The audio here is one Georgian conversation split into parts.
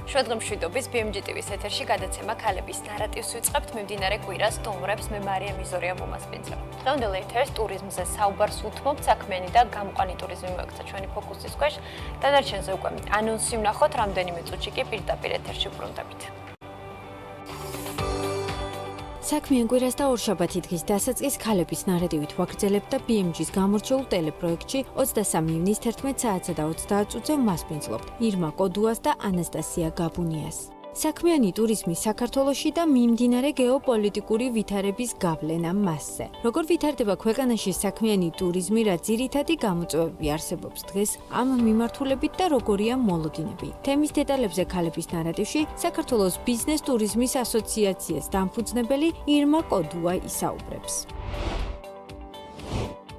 შვედღმშვიდობის BMG TV-ს ეთერში გადაცემა ქალების ნარატივს ვიწყებთ მიმდინარე კვირას სტუმრებს მე მარია მიზორია მომასპინძლებ. დღევანდელ ეთერს ტურიზმზე საუბარს უთმობთ, საქმიანი და გამყვანი ტურიზმი მოექცა ჩვენი ფოკუსის ქვეშ. დანარჩენზე უკვე ანონსი ვნახოთ, რამდენიმე წუთში კი პირდაპირ ეთერში ვბრუნდებით. საქმიან კვირას და ორშაბათი დღის დასაწყის ქალების ნარატივით ვაგრძელებთ და BMG-ს გამორჩეულ ტელეპროექტში 23 ივნის 11 საათსა და 30 წუთზე ვმასპინძლობთ ირმა კოდუას და ანასტასია გაბუნიას. საქმიანი ტურიზმი საქართველოში და მიმდინარე გეოპოლიტიკური ვითარების გავლენა მასზე. Როგორ ვითარდება ქვეყანაში საქმიანი ტურიზმი, რა ძირითადი გამოწვევები არსებობს დღეს ამ მიმართულებით და როგორია მოლოდინები. თემის დეტალებზე ქალების ნარატივში საქართველოს ბიზნეს ტურიზმის ასოციაციას დამფუძნებელი ირმა კოდუა ისაუბრებს.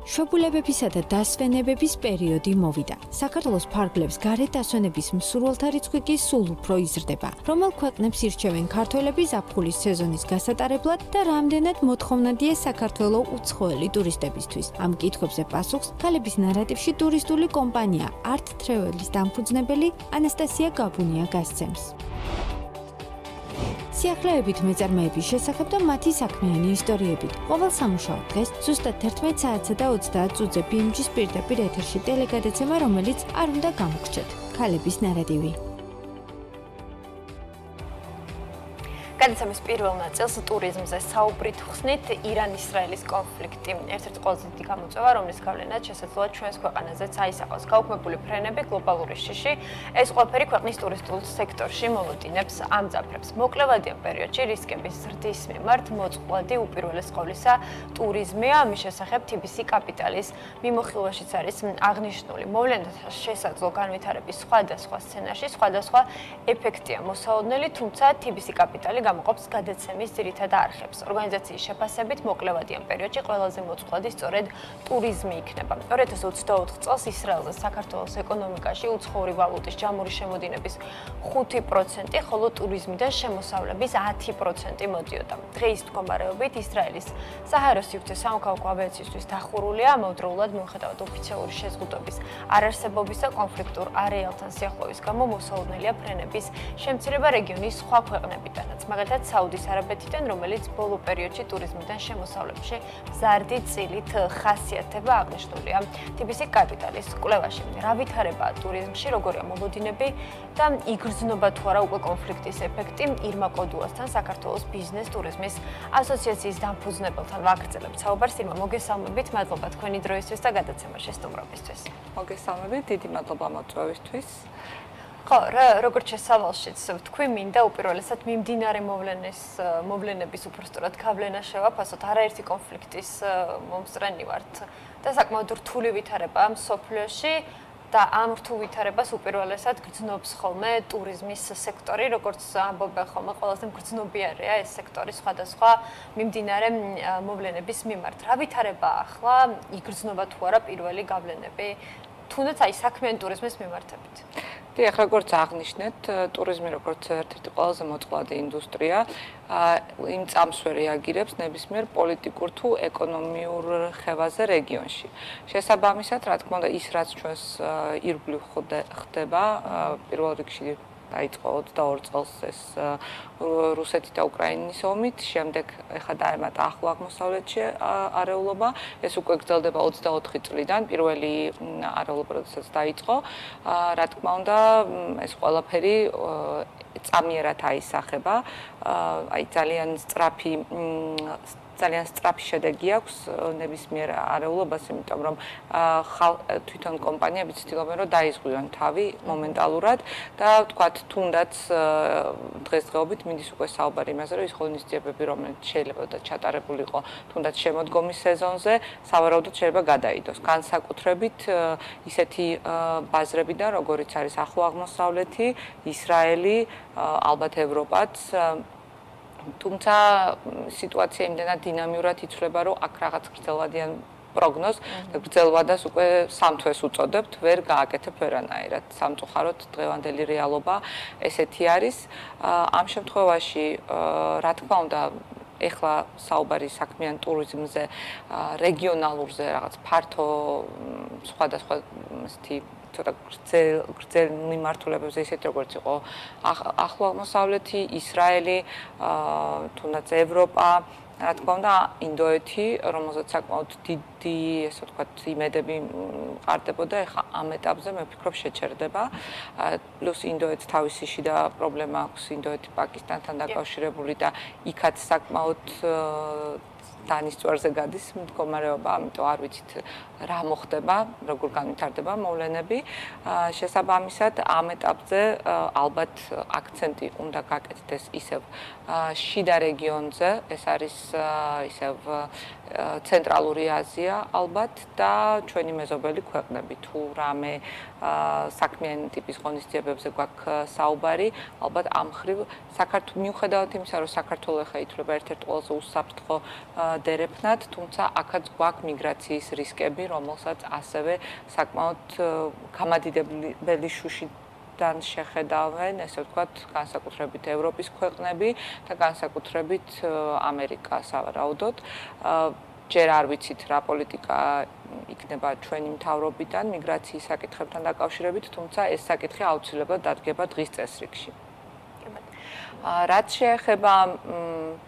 შობულებებისა და დასვენებების პერიოდი მოვიდა. საქართველოს ფარგლებს გარეთ დასვენების მსურველთა რიცხვი კი სულ უფრო იზრდება. რომელ ქვეყნებს ირჩევენ ქართველები ზაფხულის სეზონის გასატარებლად და რამდენად მოთხოვნადია საქართველო უცხოელი ტურისტებისთვის. ამ კითხვებზე პასუხს ქალების ნარატივში ტურისტული კომპანია Art Travel-ის დამფუძნებელი ანასტასია გაბუნია გასცემს. სიახლეებით მეწარმეების შესახებ და მათი საქმიანი ისტორიებით. ყოველ სამუშაო დღეს ზუსტად 11 საათსა და 30 წუთზე BMG-ს პირდაპირ ეთერში ტელეგადაცემა, რომელიც არ უნდა გამოგრჩეთ. ქალების ნარატივი. გადაცემის პირველ ნაწილს ტურიზმზე საუბრით ხსნით ირან-ისრაელის კონფლიქტი. ერთ-ერთი ყველაზე დიდი გამოწვევა, რომლის გავლენაც შესაძლოა ჩვენს ქვეყანაზეც აისახოს. გაუქმებული ფრენები, გლობალური შიში, ეს ყველაფერი ქვეყნის ტურისტულ სექტორში მოლოდინებს ამძაფრებს. მოკლევადიან პერიოდში რისკების ზრდის მიმართ მოწყვლადი უპირველეს ყოვლისა ტურიზმია. ამის შესახებ TBC კაპიტალის მიმოხილვაშიც არის აღნიშნული. მოვლენათა შესაძლო განვითარების სხვადასხვა სცენარში სხვადასხვა ეფექტია მოსაოდნელი, თუმცა TBC კაპიტალი გამოყოფს გადაცემის ძირითად არხებს. ორგანიზაციის შეფასებით მოკლევადიან პერიოდში ყველაზე მოწყვლადი სწორედ ტურიზმი იქნება. 2024 წელს ისრაელზე საქართველოს ეკონომიკაში უცხოური ვალუტის ჯამური შემოდინების 5%, ხოლო ტურიზმიდან შემოსავლების 10% მოდიოდა. დღეის მდგომარეობით ისრაელის საჰაერო სივრცე სამოქალაქო ავიაციისთვის დახურულია, ამავდროულად მიუხედავად ოფიციალური შეზღუდვების არარსებობისა კონფლიქტურ არეალთან სიახლოვის გამო მოსაოდნელია ფრენების შემცირება რეგიონის სხვა ქვეყნებიდანაც. მაგალითად საუდის არაბეთიდან, რომელიც ბოლო პერიოდში ტურიზმიდან შემოსავლებში მზარდი წილით ხასიათდება აღნიშნულია. TBC კაპიტალის კვლევაში რა ვითარებაა ტურიზმში, როგორია მოლოდინები და იგრძნობა თუ არა უკვე კონფლიქტის ეფექტი, ირმა კოდუასთან საქართველოს ბიზნეს ტურიზმის ასოციაციის დამფუძნებელთან ვაგრძელებთ საუბარს. ირმა, მოგესალმებით, მადლობა თქვენი დროისთვის და გადაცემაში სტუმრობისთვის. მოგესალმებით, დიდი მადლობა მოწვევისთვის. ხო, როგორც შესავალშიც თქვი, მინდა უპირველესად მიმდინარე მოვლენების უпростоრად გავლენა შევაფასოთ. არაერთი კონფლიქტის მომსწრენი ვართ და საკმაოდ რთული ვითარებაა მსოფლიოში და ამ რთულ ვითარებას უპირველესად გრძნობს ხოლმე ტურიზმის სექტორი, როგორც ამბობენ ხოლმე, ყველაზე მგრძნობიარეა ეს სექტორი სხვადასხვა მიმდინარე მოვლენების მიმართ. რა ვითარებაა ახლა, იგრძნობა თუ არა პირველი გავლენები, თუნდაც აი საქმიანი ტურიზმის მიმართებით? დიახ, როგორც აღნიშნეთ, ტურიზმი როგორც ერთ-ერთი ყველაზე მოწყვლადი ინდუსტრია, იმ წამს ვერ რეაგირებს ნებისმიერ პოლიტიკურ თუ ეკონომიურ რხევაზე რეგიონში. შესაბამისად, რა თქმა უნდა, ის რაც ჩვენს ირგვლივ ხდება, პირველ რიგში დაიწყო 22 წელს ეს რუსეთი და უკრაინის ომით, შემდეგ ეხლა დაემატა ახლო აღმოსავლეთში არეულობა, ეს უკვე გრძელდება 24 წლიდან, პირველი არეულობა როდესაც დაიწყო. რა თქმა უნდა, ეს ყველაფერი წამიერად აისახება, აი ძალიან სწრაფი შედეგი აქვს ნებისმიერ არეულობას, იმიტომ რომ თვითონ კომპანიები ცდილობენ რომ დაიზღვიონ თავი მომენტალურად და ვთქვათ, თუნდაც დღესდღეობით მინდის უკვე საუბარი იმაზე, რომ ის ღონისძიებები, რომელიც შეიძლება და ჩატარებულიყო თუნდაც შემოდგომის სეზონზე, სავარაუდოდ შეიძლება გადაიდოს. განსაკუთრებით ისეთი ბაზრებიდან, როგორიც არის ახლო აღმოსავლეთი, ისრაელი, ალბათ ევროპაც, თუმცა სიტუაცია იმდენად დინამიურად იცვლება, რომ აქ რაღაც გრძელვადიან პროგნოზ და გრძელვადას უკვე 3 თვეს უწოდებთ, ვერ გააკეთებ ვერანაირად. სამწუხაროდ დღევანდელი რეალობა ესეთი არის. ამ შემთხვევაში, რა თქმა უნდა, ეხლა საუბარი საქმიან ტურიზმზე, რეგიონალურზე, რაღაც ფართო სხვადასხვა ცოტა გრძელ მიმართულებებზე ისეთ როგორც იყო ახლო აღმოსავლეთი, ისრაელი, თუნდაც ევროპა, რა თქმა უნდა, ინდოეთი, რომელზეც საკმაოდ დიდი, ესე ვთქვათ, იმედები ყარდებოდა, ეხლა ამ ეტაპზე მე ვფიქრობ შეჩერდება. პლუს ინდოეთს თავისი შიდა პრობლემა აქვს, ინდოეთი პაკისტანთან დაკავშირებული და იქაც საკმაოდ დანის წვერზე გადის მდგომარეობა, ამიტომ არ ვიცით რა მოხდება, როგორ განვითარდება მოვლენები. შესაბამისად, ამ ეტაპზე ალბათ აქცენტი უნდა გაკეთდეს ისევ შიდა რეგიონზე, ეს არის ისევ ცენტრალური აზია ალბათ და ჩვენი მეზობელი ქვეყნები. თუ რამე საქმიანი ტიპის ღონისძიებებზე გვაქვს საუბარი, ალბათ ამ ხრივ მიუხედავად იმისა, რომ საქართველოს ახლა ითვლება ერთ-ერთ ყველაზე უსაფრთხო დერეფნად, თუმცა აქაც გვაქვს მიგრაციის რისკები, რომელსაც ასევე საკმაოდ გამადიდებელი შუშიდან შეხედავენ, ესე ვთქვათ, განსაკუთრებით ევროპის ქვეყნები და განსაკუთრებით ამერიკა სავარაუდოდ. ჯერ არ ვიცით რა პოლიტიკა იქნება ჩვენი მთავრობიდან მიგრაციის საკითხებთან დაკავშირებით, თუმცა ეს საკითხი აუცილებლად დადგება დღის წესრიგში. რაც შეეხება,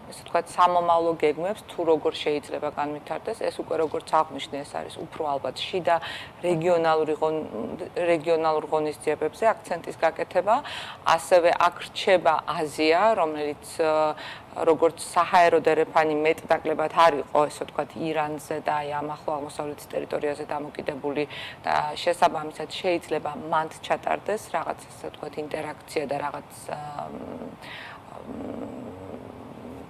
ესე ვთქვათ, სამომავლო გეგმებს, თუ როგორ შეიძლება განვითარდეს, ეს უკვე როგორც აღნიშნე, ეს არის უფრო ალბათ შიდა რეგიონალურ ღონისძიებებზე აქცენტის გაკეთება, ასევე აქ რჩება აზია, რომელიც როგორც საჰაერო დერეფანი მეტნაკლებად არ იყო, ესე ვთქვათ, ირანზე და აი ამ ახლო აღმოსავლეთის ტერიტორიაზე დამოკიდებული და შესაბამისად შეიძლება მანდ ჩატარდეს რაღაც, ესე ვთქვათ, ინტერაქცია და რაღაც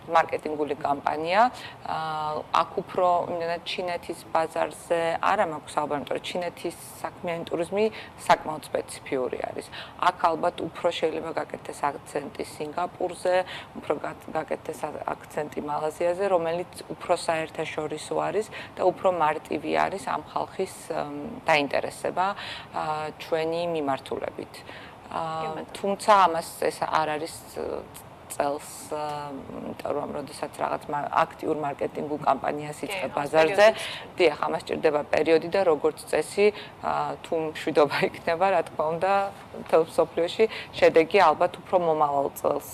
მარკეტინგული კამპანია. აქ უფრო იმდენად ჩინეთის ბაზარზე არა მაქვს საუბარი, იმიტომ რომ ჩინეთის საქმიანი ტურიზმი საკმაოდ სპეციფიური არის. აქ ალბათ უფრო შეიძლება გაკეთდეს აქცენტი სინგაპურზე, უფრო გაკეთდეს აქცენტი მალაზიაზე, რომელიც უფრო საერთაშორისო არის და უფრო მარტივი არის ამ ხალხის დაინტერესება ჩვენი მიმართულებით. თუმცა ამას ეს არ არის წელს, იმიტომ რომ როდესაც რაღაც აქტიურ მარკეტინგულ კამპანიას იწყებ ბაზარზე, დიახ, ამას ჭირდება პერიოდი და როგორც წესი, თუ მშვიდობა იქნება, რა თქმა უნდა, მთელ მსოფლიოში შედეგი ალბათ უფრო მომავალ წელს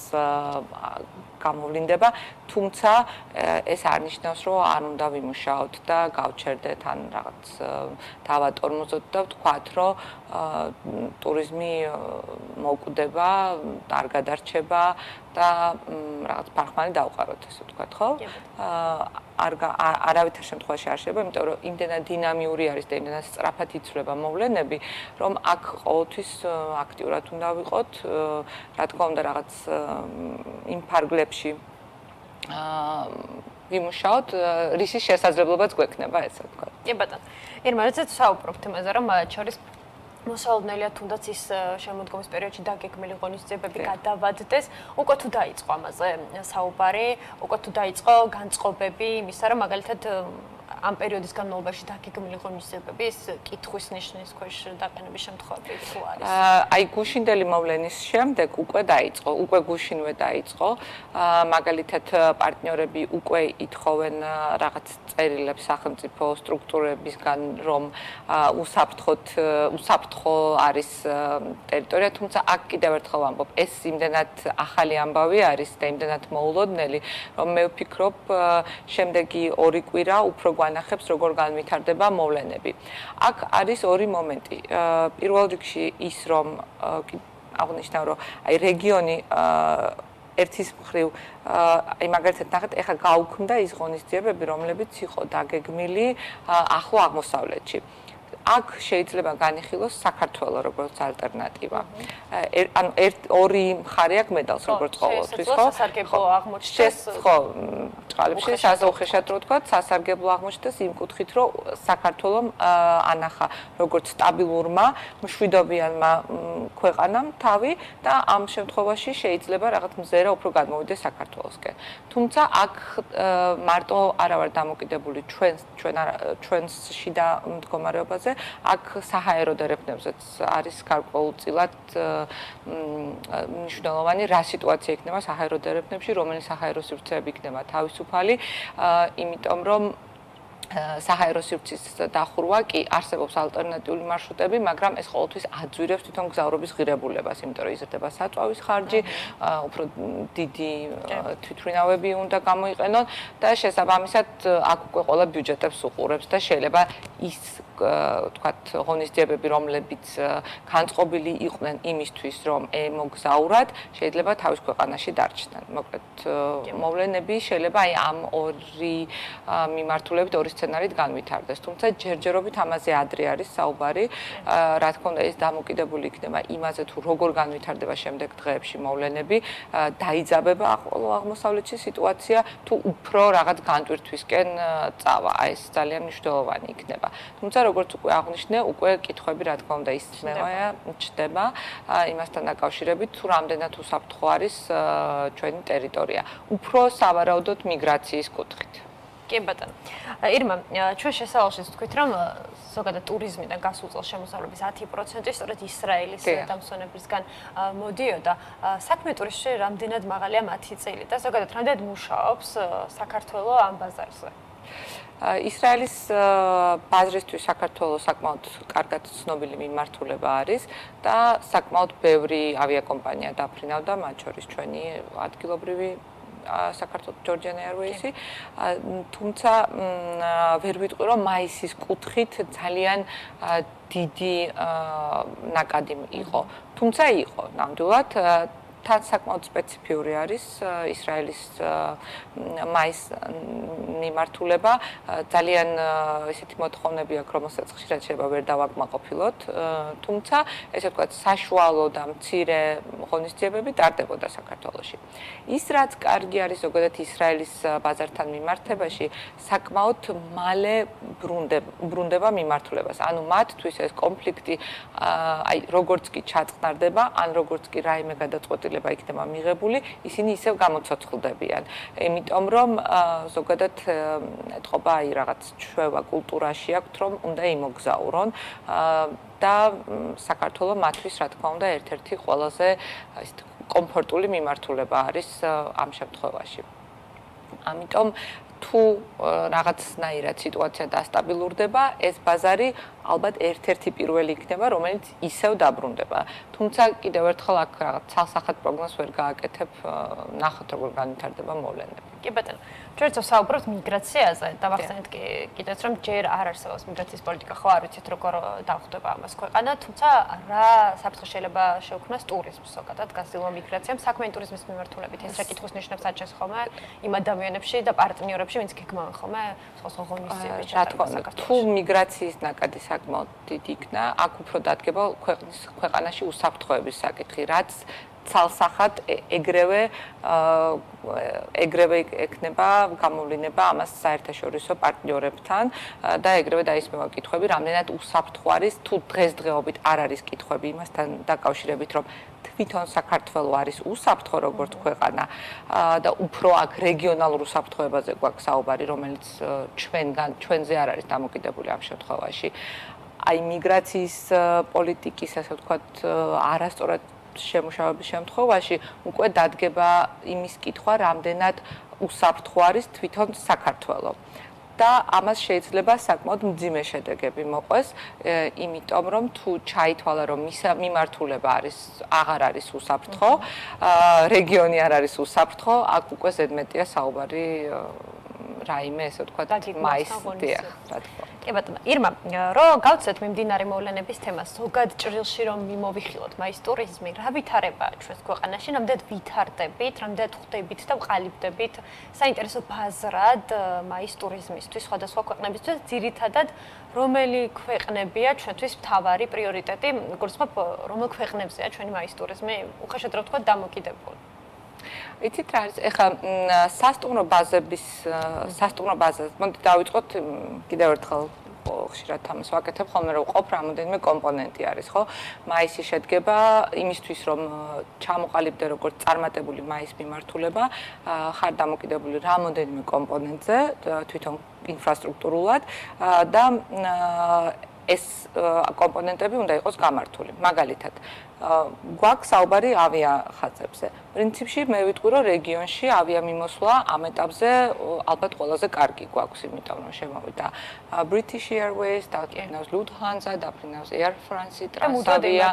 გამოვლინდება, თუმცა ეს არ ნიშნავს, რომ არ უნდა ვიმუშაოთ და გავჩერდეთ ან რაღაც დავატორმოზოთ და ვთქვათ, რომ ტურიზმი მოკვდება, არ გადარჩება და რაღაც ფარხმალი დავყაროთ, ესე ვთქვათ, ხო? არავითარ შემთხვევაში არ შეიძლება, იმიტომ რომ იმდენად დინამიური არის და იმდენად სწრაფად იცვლება მოვლენები, რომ აქ ყოველთვის აქტიურად უნდა ვიყოთ, რა თქმა უნდა, რაღაც იმ ფარგლებში ვიმუშაოთ, რისის შესაძლებლობაც გვექნება, ესე ვთქვათ. კი ბატონო. ირმა, როდესაც საუბრობთ იმაზე, რომ შორის მოსალოდნელია თუნდაც ის შემოდგომის პერიოდში დაგეგმილი ღონისძიებები გადავადდეს, უკვე თუ დაიწყო ამაზე საუბარი, უკვე თუ დაიწყო განწყობები იმისა, რომ მაგალითად ამ პერიოდის განმავლობაში დაგეგმილი ღონისძიებების კითხვის ნიშნის ქვეშ დაყენების შემთხვევები თუ არის? აი გუშინდელი მოვლენის შემდეგ უკვე დაიწყო, უკვე გუშინვე დაიწყო. მაგალითად პარტნიორები უკვე ითხოვენ რაღაც წერილებს სახელმწიფო სტრუქტურებისგან, რომ უსაფრთხო არის ტერიტორია, თუმცა აქ კიდევ ერთხელ ვამბობ, ეს იმდენად ახალი ამბავი არის და იმდენად მოულოდნელი, რომ მე ვფიქრობ, შემდეგი 2 კვირა უფრო გვანახებს, როგორ განვითარდება მოვლენები. აქ არის ორი მომენტი. პირველ რიგში ის, რომ აღნიშნავ, რომ აი რეგიონი ერთის მხრივ აი მაგალითად ნახეთ, ეხლა გაუქმდა ის ღონისძიებები, რომლებიც იყო დაგეგმილი ახლო აღმოსავლეთში. აქ შეიძლება განიხილოს საქართველო როგორც ალტერნატივა. ანუ ორი მხარე აქვს მედალს, როგორც ყოველთვის, ხო? სასარგებლო აღმოჩნდეს. ხო, წყალებში საზოუხეშად რო ვთქვათ, სასარგებლო აღმოჩნდეს იმ კუთხით, რომ საქართველომ ანახა როგორც სტაბილურმა, მშვიდობიანმა ქვეყანამ თავი და ამ შემთხვევაში შეიძლება რაღაც მზერა უფრო გადმოვიდეს საქართველოსკენ. თუმცა აქ მარტო არა ვარ დამოკიდებული ჩვენს შიდა მდგომარეობაზე, აქ საჰაერო დერეფნებზეც არის გარკვეულწილად მნიშვნელოვანი რა სიტუაცია იქნება საჰაერო დერეფნებში, რომელი საჰაერო სივრცეები იქნება თავისუფალი, იმიტომ რომ საჰაერო სივრცის დახურვა კი არსებობს ალტერნატიული მარშრუტები, მაგრამ ეს ყოველთვის აძვირებს თვითონ გზავრობის ღირებულებას, იმიტომ რომ იზრდება საწვავის ხარჯი, უფრო დიდი თვითმფრინავები უნდა გამოიყენონ და შესაბამისად აქ უკვე ყველა ბიუჯეტებს უყურებს და შეიძლება ის თქვათ ღონისძიებები, რომლებიც განწყობილი იყვნენ იმისთვის, რომ ემოგზაურათ, შეიძლება თავის ქვეყანაში დარჩნენ. მოკლედ, მოვლენები შეიძლება აი ამ ორი მიმართულებით, ორი სცენარით განვითარდეს. თუმცა ჯერჯერობით ამაზე ადრე არის საუბარი. რა თქმა უნდა, ეს დამოკიდებული იქნება იმაზე, თუ როგორ განვითარდება შემდეგ დღეებში მოვლენები, დაიძაბება აღმოსავლეთში სიტუაცია, თუ უფრო რაღაც განტვირთვისკენ წავა. აი ეს ძალიან მნიშვნელოვანი იქნება. თუმცა როგორც უკვე აღნიშნე, უკვე კითხვები რა თქმა უნდა ჩნდება იმასთან დაკავშირებით, თუ რამდენად უსაფრთხო არის ჩვენი ტერიტორია. უფრო სავარაუდოდ მიგრაციის კუთხით. კი ბატონო. ირმა, ჩვენ შესავალშიც თქვით, რომ ზოგადად ტურიზმიდან გასულ წელს შემოსავლების 10% სწორედ ისრაელის დამსვენებლისგან მოდიოდა. საქმე ტურიზმში რამდენად მაღალია მათი წილი და ზოგადად რამდენად მუშაობს საქართველოს ამ ბაზარზე? ისრაელის ბაზრისთვის საქართველოს საკმაოდ კარგად ცნობილი მიმართულება არის და საკმაოდ ბევრი ავიაკომპანია დაფრინავდა, მათ შორის ჩვენი ადგილობრივი საქართველოს Georgian Airways-ი, თუმცა ვერ ვიტყვი, რომ მაისის კუთხით ძალიან დიდი ნაკადი იყო. თუმცა იყო, ნამდვილად თან საკმაოდ სპეციფიური არის ისრაელის მაის მიმართულება. ძალიან ესეთი მოთხოვნები აქვს, რომელსაც ხშირად შეიძლება ვერ დავაკმაყოფილოთ, თუმცა ესე ვთქვათ, საშუალო და მცირე ღონისძიებები ტარდებოდა საქართველოში. ის რაც კარგი არის ზოგადად ისრაელის ბაზართან მიმართებაში, საკმაოდ მალე ბრუნდება მიმართულებას. ანუ მათთვის ეს კონფლიქტი აი როგორც კი ჩაწყნარდება, ან როგორც კი რაიმე გადაწყვეტილება იქნება მიღებული, ისინი ისევ გამოცოცხლდებიან. იმიტომ რომ ზოგადად ეთყობა აი რაღაც ჩვევა კულტურაში აქვთ, რომ უნდა იმოგზაურონ და საქართველოს მათთვის რა თქმა უნდა ერთ-ერთი ყველაზე ისეთ კომფორტული მიმართულება არის ამ შემთხვევაში. ამიტომ თუ რაღაცნაირად სიტუაცია დასტაბილურდება, ეს ბაზარი ალბათ ერთ-ერთი პირველი იქნება, რომელიც ისევ დაბრუნდება. თუმცა კიდევ ერთხელ აქ რაღაც ცალსახად პროგნოზს ვერ გააკეთებ, ნახოთ როგორ განვითარდება მოვლენები. კი ბატონო, ჩვენ საუბრობთ მიგრაციაზე და ვახსენეთ კიდეც რომ ჯერ არ არსებობს მიგრაციის პოლიტიკა, ხო არ ვიცით როგორ დახვდება ამას ქვეყანა, თუმცა რა საფრთხე შეიძლება შეუქმნას ტურიზმს ზოგადად გაზილვა მიგრაციამ, საქმიანი ტურიზმის მიმართულებით ეს რა კითხვის ნიშნებს აჩენს ხოლმე იმ ადამიანებში და პარტნიორებში, ვინც გეგმავენ ხოლმე სხვა ღონისძიებების ჩატარებას. თუ მიგრაციის ნაკადი საკმაოდ დიდი იქნა, აქ უფრო დადგება ქვეყანაში უსაფრთხოების საკითხი, რაც ცალსახად ეგრევე ექნება გამოვლინება ამას საერთაშორისო პარტნიორებთან და ეგრევე დაისმევა კითხვები, რამდენად უსაფრთხო არის, თუ დღესდღეობით არ არის კითხვები იმასთან დაკავშირებით, რომ თვითონ საქართველო არის უსაფრთხო როგორც ქვეყანა და უფრო აქ რეგიონალურ უსაფრთხოებაზე გვაქვს საუბარი, რომელიც ჩვენზე არ არის დამოკიდებული ამ შემთხვევაში. აი მიგრაციის პოლიტიკის, ასე ვთქვათ, არასწორად შემუშავების შემთხვევაში უკვე დადგება იმის კითხვა, რამდენად უსაფრთხო არის თვითონ საქართველო. და ამას შეიძლება საკმაოდ მძიმე შედეგები მოყვეს, იმიტომ რომ თუ ჩაითვალა, რომ მიმართულება აღარ არის უსაფრთხო, რეგიონი არ არის უსაფრთხო, აქ უკვე ზედმეტია საუბარი რაიმე, ესე ვთქვათ, მაისდია, რა თქმა უნდა. კი ბატონო, ირმა, რომ გავცეთ მიმდინარე მოვლენების თემას, ზოგად ჭრილში რომ მიმოვიხილოთ მაის ტურიზმი, რა ვითარებაა ჩვენს ქვეყანაში, რამდენად ვითარდებით, რამდენად ხვდებით და ვყალიბდებით საინტერესო ბაზრად მაის ტურიზმისთვის, სხვადასხვა ქვეყნებისთვის, ძირითადად რომელი ქვეყნებია ჩვენთვის მთავარი პრიორიტეტი, როგორც ვთქვათ, რომელ ქვეყნებზეა ჩვენი მაის ტურიზმი, უხეშად რა ვთქვათ, დამოკიდებული. იცით რა არის, ეხლა სასტუმრო ბაზაზე, მოდი დავიწყოთ კიდევ ერთხელ ხშირად ამას ვაკეთებ ხოლმე, რომ ყოფ რამოდენიმე კომპონენტი არის, ხო? მაისი შედგება იმისთვის, რომ ჩამოყალიბდე როგორც წარმატებული მაის მიმართულება, ხარ დამოკიდებული რამოდენიმე კომპონენტზე, თვითონ ინფრასტრუქტურულად და ეს კომპონენტები უნდა იყოს გამართული. მაგალითად, გვაქვს საუბარი ავიახაზებზე. პრინციპში მე ვიტყვი, რომ რეგიონში ავიამიმოსვლა ამ ეტაპზე ალბათ ყველაზე კარგი გვაქვს, იმიტომ რომ შემოვიდა British Airways, დაფრინავს Lufthansa, დაფრინავს Air France, Transavia,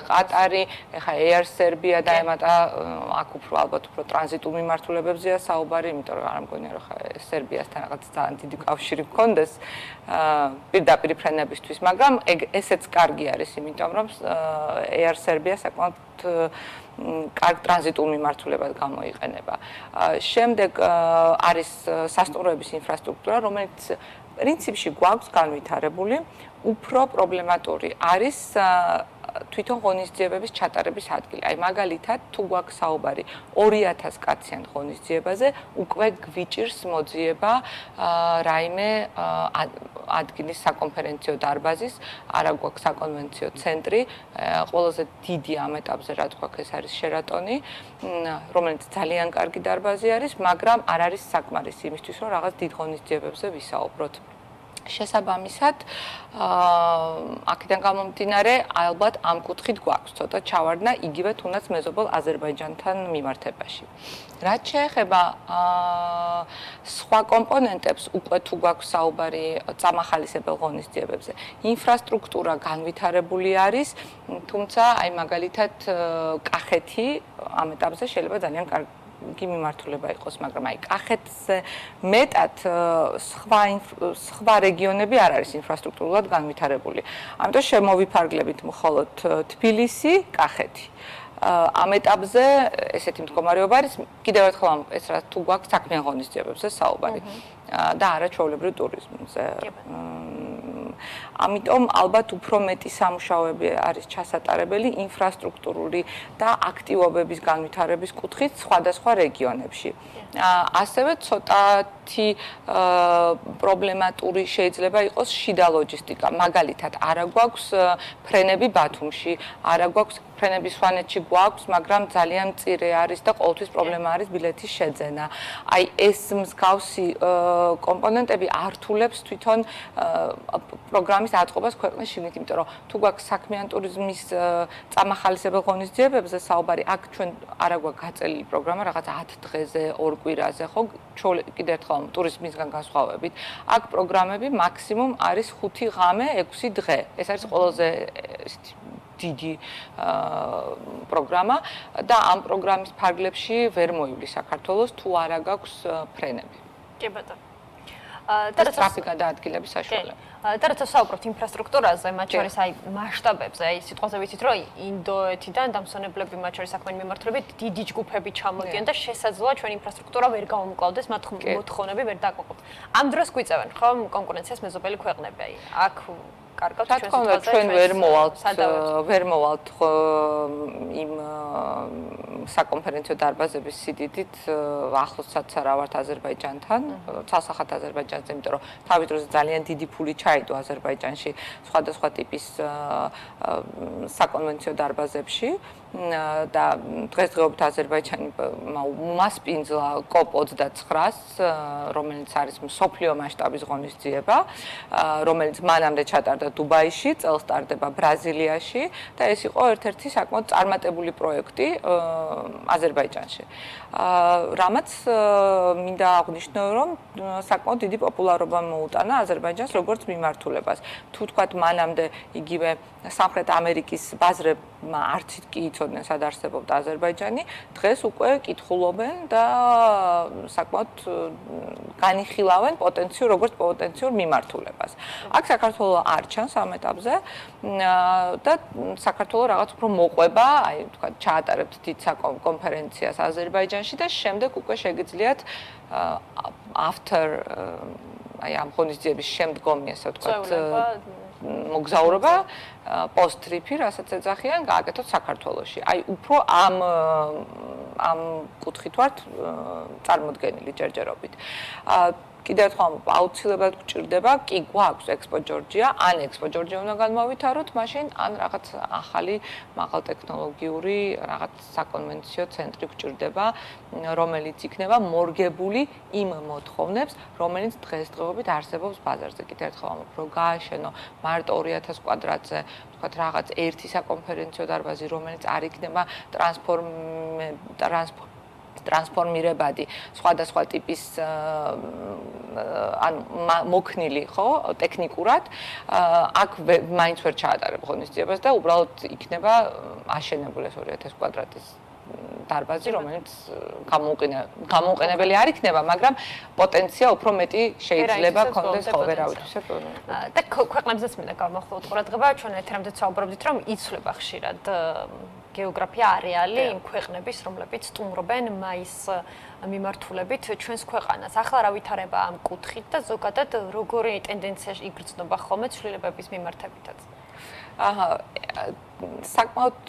ყატარი, ეხა Air Serbia დაემატა, აქ ალბათ უფრო ტრანზიტულ მიმართულებებზეა საუბარი, იმიტომ რომ არ მგონია რომ სერბიასთან რაღაც ძალიან დიდი კავშირი მქონდეს პირდაპირ ფრენებისთვის, მაგრამ ესეც კარგი არის, იმიტომ რომ Air Serbia საკმაოდ კარგ ტრანზიტულ მიმართულებად გამოიყენება. შემდეგ არის სასტუმროების ინფრასტრუქტურა, რომელიც პრინციპში გვაქვს განვითარებული, უფრო პრობლემატური არის თვითონ ღონისძიებების ჩატარების ადგილი. აი მაგალითად, თუ გვაქვს საუბარი 2000 კაციან ღონისძიებაზე, უკვე გვიჭირს მოძიება რაიმე ადგილის საკონფერენციო დარბაზის, არა გვაქვს საკონვენციო ცენტრი, ყველაზე დიდი ამ ეტაპზე რაც გვაქვს ეს არის შერატონი, რომელიც ძალიან კარგი დარბაზი არის, მაგრამ არ არის საკმარისი იმისთვის, რომ რაღაც დიდ ღონისძიებებზე ვისაუბროთ. შესაბამისად, აქედან გამომდინარე, ალბათ ამ კუთხით გვაქვს ცოტა ჩავარდნა იგივე თუნდაც მეზობელ აზერბაიჯანთან მიმართებაში. რაც შეეხება სხვა კომპონენტებს, უკვე თუ გვაქვს საუბარი წამახალისებელ ღონისძიებებზე, ინფრასტრუქტურა განვითარებული არის, თუმცა აი მაგალითად კახეთი ამ ეტაპზე შეიძლება ძალიან კარგი მიმართულება იყოს, მაგრამ აი კახეთზე მეტად სხვა რეგიონები არ არის ინფრასტრუქტურულად განვითარებული. ამიტომ შემოვიფარგლებით მხოლოდ თბილისი, კახეთი. ამ ეტაპზე ესეთი მდგომარეობა არის, კიდევ ერთხელ ეს რა თუ გვაქვს საქმიან ღონისძიებებზე საუბარი და არა ჩვეულებრივ ტურიზმზე. ამიტომ ალბათ უფრო მეტი სამუშაოები არის ჩასატარებელი ინფრასტრუქტურული და აქტივობების განვითარების კუთხით სხვადასხვა რეგიონებში. ასევე ცოტათი პრობლემატური შეიძლება იყოს შიდა ლოჯისტიკა. მაგალითად, არა გვაქვს ფრენები ბათუმში, არა გვაქვს ფრენები სვანეთში გვაქვს, მაგრამ ძალიან მწირე არის და ყოველთვის პრობლემა არის ბილეთის შეძენა. აი ეს მსგავსი კომპონენტები ართულებს თვითონ პროგრამის აწყობას ქვეყნის შიგნით, იმიტომ რომ თუ გვაქვს საქმიან ტურიზმის წამახალისებელ ღონისძიებებზე საუბარი, აქ ჩვენ არა გვაქვს გაწელილი პროგრამა, რაღაც 10 დღეზე, 2 კვირაზე, ხო, კიდევ ერთხელ ტურიზმისგან განსხვავებით. აქ პროგრამები მაქსიმუმ არის 5 ღამე, 6 დღე. ეს არის ყველაზე დიდი პროგრამა და ამ პროგრამის ფარგლებში ვერ მოივლის საქართველოს თუ არა გაქვს ფრენები. კი ბატონო. და ტრაფიკა და ადგილების საშუალება. და რაც საუბრობთ ინფრასტრუქტურაზე, მათ შორის აი მასშტაბებზე, აი სიტყვაზე ვიცით, რომ ინდოეთიდან დამსვენებლები მათ შორის საქმიანი მიმართულებით დიდი ჯგუფები ჩამოდიან და შესაძლოა ჩვენ ინფრასტრუქტურა ვერ გავუმკლავდეს, მათ მოთხოვნები ვერ დაკმაყოფილოთ. ამ დროს გვიწევენ ხომ კონკურენციას მეზობელი ქვეყნები. აქ კარგად ჩვენ ვერ მოვალთ იმ საკონფერენციო დარბაზების სიდიდით ახლოსაც არა ვართ აზერბაიჯანთან, ცალსახად აზერბაიჯანზე, იმიტომ რომ თავის დროზე ძალიან დიდი ფული ჩაიდო აზერბაიჯანში სხვადასხვა ტიპის საკონვენციო დარბაზებში და დღესდღეობით აზერბაიჯანი მასპინძლა COP29-ს, რომელიც არის მსოფლიო მასშტაბის ღონისძიება, რომელიც მანამდე ჩატარდა დუბაიში, წელს ტარდება ბრაზილიაში და ეს იყო ერთ-ერთი საკმაოდ წარმატებული პროექტი აზერბაიჯანში. რამაც მინდა აღვნიშნო, რომ საკმაოდ დიდი პოპულარობა მოუტანა აზერბაიჯანს როგორც მიმართულებას. თუ თქვათ მანამდე იგივე სამხრეთ ამერიკის ბაზრებმა არც კი იცოდნენ სად არსებობდა აზერბაიჯანი, დღეს უკვე კითხულობენ და საკმაოდ განიხილავენ პოტენციურ როგორც პოტენციურ მიმართულებას. აქ საქართველოს არ ჩანს ამ ეტაპზე და საქართველოს რაღაც უფრო მოყვება, აი თქვა ჩაატარებთ დიდ კონფერენციას აზერბაიჯანში და შემდეგ უკვე შეგიძლიათ after აი ამ ღონისძიების შემდგომი ასე ვთქვათ მოგზაურობა post-trip-ი, რასაც ეძახიან, გააკეთოთ საქართველოში. აი უფრო ამ კუთხით ვართ წარმოდგენილი ჯერჯერობით. კიდევ ერთხელ აუცილებლად გვჭირდება, კი გვაქვს Expo Georgia, ან Expo Georgia უნდა განმოვითაროთ მაშინ, ან რაღაც ახალი მაღალტექნოლოგიური რაღაც საკონვენციო ცენტრი გვჭირდება, რომელიც იქნება მორგებული იმ მოთხოვნებს, რომელიც დღესდღეობით არსებობს ბაზარზე. კიდევ ერთხელ ამბობ, რომ გააშენო მარტო 2000 კვადრატზე, თქვათ რაღაც ერთი საკონფერენციო დარბაზი, რომელიც არ იქნება ტრანსფორმირებადი, სხვადასხვა ტიპის ან მოქნილი, ხო, ტექნიკურად, აქ მაინც ვერ ჩაატარებ ღონისძიებას და უბრალოდ იქნება აშენებული 2000 კვადრატის დარბაზი, რომელიც გამოუყენებელი არ იქნება, მაგრამ პოტენცია უფრო მეტი შეიძლება ქონდეს, ხო, ვერავითვისებ. და ქვეყნებზეც მინდა გავმახვილოთ ყურადღება, ჩვენ ეთერამდე საუბრობდით, რომ იცვლება ხშირად გეოგრაფია, არეალი იმ ქვეყნების, რომლებიც სტუმრობენ მაის მიმართულებით ჩვენს ქვეყანას. ახლა რა ვითარება ამ კუთხით და ზოგადად როგორი ტენდენცია იგრძნობა ხოლმე ცვლილებების მიმართებითაც? საკმაოდ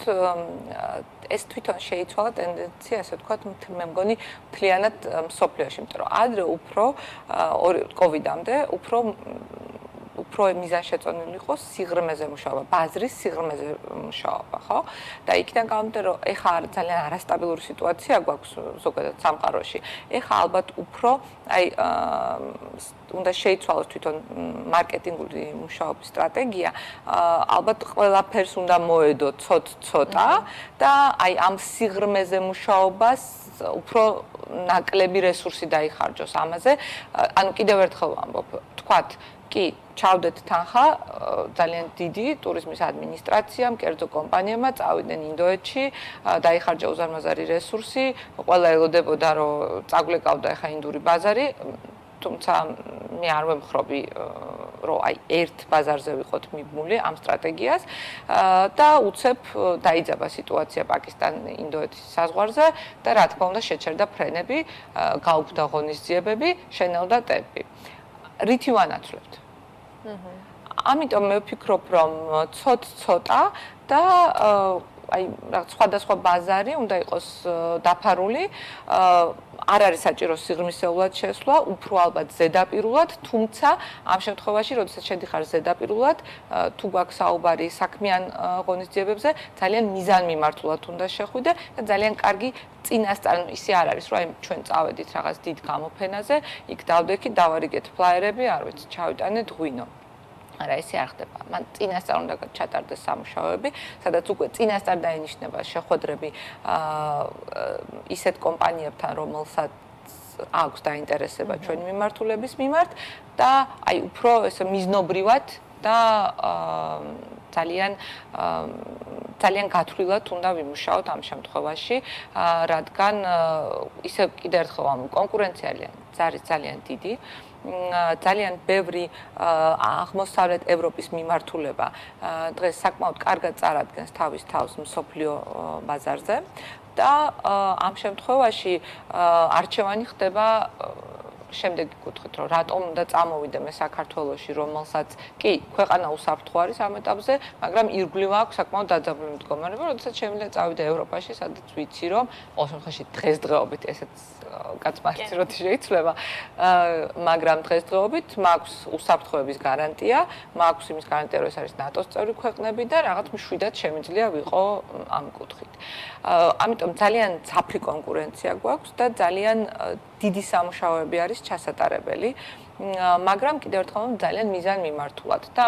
ეს თვითონ შეიცვალა ტენდენცია, ასე ვთქვათ, მე მგონი მთლიანად მსოფლიოში, იმიტომ რომ ადრე უფრო კოვიდამდე უფრო მიზანშეწონილი იყო სიღრმეზე მუშაობა, ბაზრის სიღრმეზე მუშაობა, ხო? და იქიდან გამომდინარე, რომ ეხლა ძალიან არასტაბილური სიტუაცია გვაქვს ზოგადად სამყაროში. ეხლა ალბათ უფრო უნდა შეიცვალოს თვითონ მარკეტინგული მუშაობის სტრატეგია, ალბათ ყველაფერს უნდა მოედო ცოტ-ცოტა და ამ სიღრმეზე მუშაობას უფრო ნაკლები რესურსი დაიხარჯოს ამაზე. ანუ კიდევ ერთხელ ვამბობ, თქვათ, კი, ჩავდეთ თანხა ძალიან დიდი ტურიზმის ადმინისტრაციამ, კერძო კომპანიებმა, წავიდნენ ინდოეთში, დაიხარჯა უზარმაზარი რესურსი, ყველა ელოდებოდა, რომ წაგვლეკავდა ახლა ინდური ბაზარი, თუმცა მე არ ვემხრობი, რომ ერთ ბაზარზე ვიყოთ მიბმული ამ სტრატეგიას და უცებ დაიძაბა სიტუაცია პაკისტან-ინდოეთის საზღვარზე და რა თქმა უნდა შეჩერდა ფრენები, გაუქმდა ღონისძიებები, შენელდა ტემპი. რითი ვანაცვლებთ? ამიტომ მე ვფიქრობ, რომ ცოტ-ცოტა და რაღაც სხვადასხვა ბაზარი უნდა იყოს დაფარული, არ არის საჭირო სიღრმისეულად შესვლა, უფრო ალბათ ზედაპირულად, თუმცა ამ შემთხვევაში, როდესაც შედიხარ ზედაპირულად, თუ გვაქვს საუბარი საქმიან ღონისძიებებზე, ძალიან მიზანმიმართულად უნდა შეხვიდე და ძალიან კარგი წინასწარ, ისე არ არის, რომ ჩვენ წავედით რაღაც დიდ გამოფენაზე, იქ დავდექით, დავარიგეთ ფლაიერები, არ ვიცი, ჩავიტანეთ ღვინო. არა, ესე არ ხდება. მან წინასწარ უნდა ჩატარდეს სამუშაოები, სადაც უკვე წინასწარ დაინიშნება შეხვედრები ისეთ კომპანიებთან, რომელსაც აქვს დაინტერესება ჩვენი მიმართულების მიმართ და უფრო ესე მიზნობრივად და ძალიან გათვლილად უნდა ვიმუშაოთ ამ შემთხვევაში, რადგან ისე კიდევ ერთხელ ვამბობ, კონკურენცია არის ძალიან დიდი. ძალიან ბევრი აღმოსავლეთ ევროპის მიმართულება დღეს საკმაოდ კარგად წარადგენს თავის თავს მსოფლიო ბაზარზე და ამ შემთხვევაში არჩევანი ხდება შემდეგი კუთხით, რომ რატომ უნდა წამოვიდე მე საქართველოში, რომელსაც კი ქვეყანა უსაფრთხო არის ამ ეტაპზე, მაგრამ ირგვლივ აქვს საკმაოდ დაძაბული მდგომარეობა, როდესაც შემიძლია წავიდე ევროპაში, სადაც ვიცი, რომ ყოველ შემთხვევაში დღესდღეობით ესეც კაცმარციროთი შეიძლება, მაგრამ დღესდღეობით მაქვს უსაფრთხოების გარანტია, მაქვს იმის გარანტია, რომ ეს არის ნატოს წევრი ქვეყნები და რაღაც მშვიდად შემიძლია ვიყო ამ კუთხით. ამიტომ ძალიან ცაფრი კონკურენცია გვაქვს და ძალიან დიდი სამუშაოები არის ჩასატარებელი, მაგრამ კიდევ ერთხელ ძალიან მიზანმიმართულად და